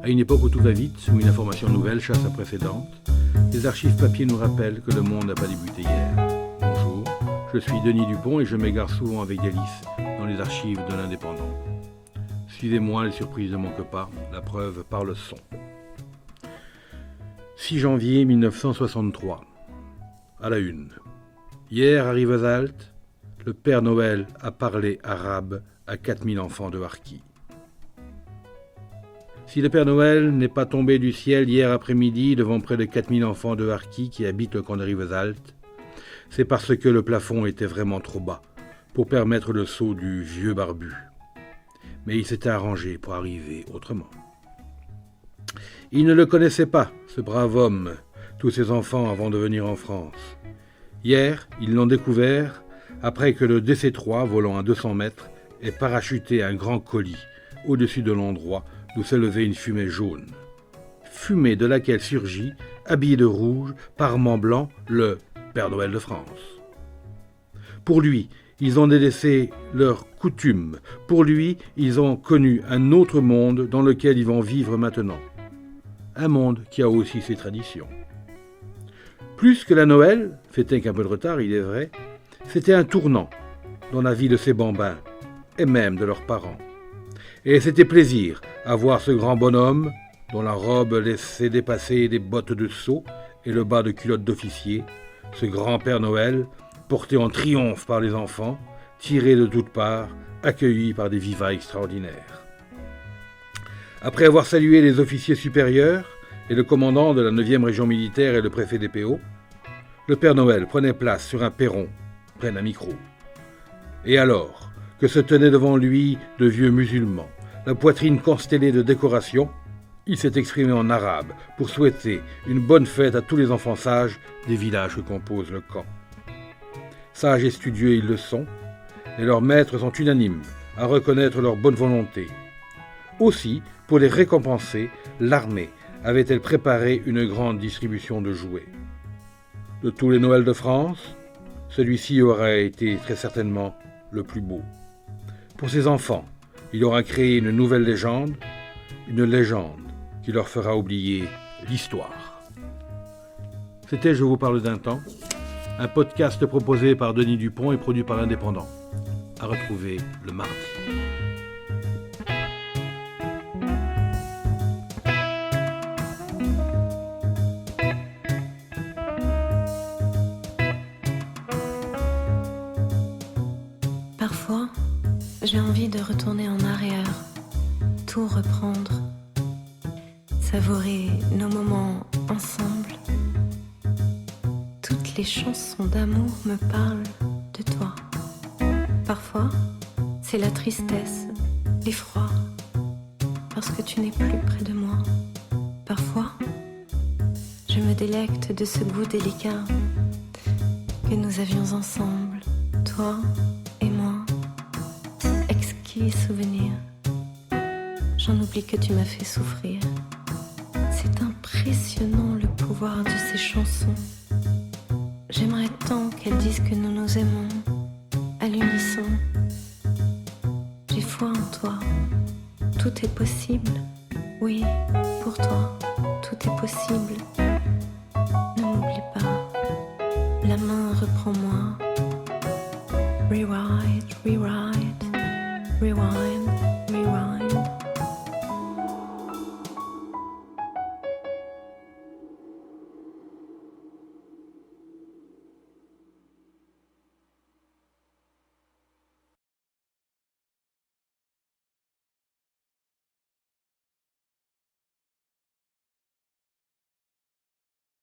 À une époque où tout va vite, où une information nouvelle chasse la précédente, les archives papier nous rappellent que le monde n'a pas débuté hier. Bonjour, je suis Denis Dupont et je m'égare souvent avec délice dans les archives de l'Indépendant. Suivez-moi, les surprises ne manquent pas, la preuve par le son. 6 janvier 1963, à la une. Hier, à Rivesaltes, le Père Noël a parlé arabe à 4000 enfants de Harki. Si le Père Noël n'est pas tombé du ciel hier après-midi devant près de 4000 enfants de Harki qui habitent le camp de Rivesaltes, c'est parce que le plafond était vraiment trop bas pour permettre le saut du vieux barbu. Mais il s'était arrangé pour arriver autrement. Il ne le connaissait pas, ce brave homme, tous ses enfants avant de venir en France. Hier, ils l'ont découvert après que le DC-3, volant à 200 mètres, ait parachuté un grand colis au-dessus de l'endroit d'où s'élevait une fumée jaune. Fumée de laquelle surgit, habillé de rouge, parement blanc, le Père Noël de France. Pour lui, ils ont délaissé leurs coutumes. Pour lui, ils ont connu un autre monde dans lequel ils vont vivre maintenant. Un monde qui a aussi ses traditions. Plus que la Noël, fêté avec un peu de retard, il est vrai, c'était un tournant dans la vie de ces bambins, et même de leurs parents. Et c'était plaisir à voir ce grand bonhomme, dont la robe laissait dépasser des bottes de seau et le bas de culotte d'officier, ce grand Père Noël, porté en triomphe par les enfants, tiré de toutes parts, accueilli par des vivats extraordinaires. Après avoir salué les officiers supérieurs et le commandant de la 9e région militaire et le préfet des PO, le Père Noël prenait place sur un perron, près d'un micro. Et alors que se tenaient devant lui de vieux musulmans, la poitrine constellée de décorations, il s'est exprimé en arabe pour souhaiter une bonne fête à tous les enfants sages des villages que compose le camp. Sages et studieux ils le sont, et leurs maîtres sont unanimes à reconnaître leur bonne volonté. Aussi, pour les récompenser, l'armée avait-elle préparé une grande distribution de jouets. De tous les Noëls de France, celui-ci aurait été très certainement le plus beau. Pour ses enfants, il aura créé une nouvelle légende, une légende qui leur fera oublier l'histoire. C'était Je vous parle d'un temps, un podcast proposé par Denis Dupont et produit par l'Indépendant. À retrouver le mardi. Parfois, j'ai envie de retourner en arrière, tout reprendre, savourer nos moments ensemble. Toutes les chansons d'amour me parlent de toi. Parfois, c'est la tristesse, l'effroi, parce que tu n'es plus près de moi. Parfois, je me délecte de ce goût délicat que nous avions ensemble, toi et moi. Exquis souvenir. J'en oublie que tu m'as fait souffrir. C'est impressionnant le pouvoir de ces chansons. J'aimerais tant qu'elles disent que nous nous aimons à l'unisson. J'ai foi en toi. Tout est possible. Oui, pour toi, tout est possible. Ne m'oublie pas. La main, reprends-moi. Rewrite, rewrite, rewind.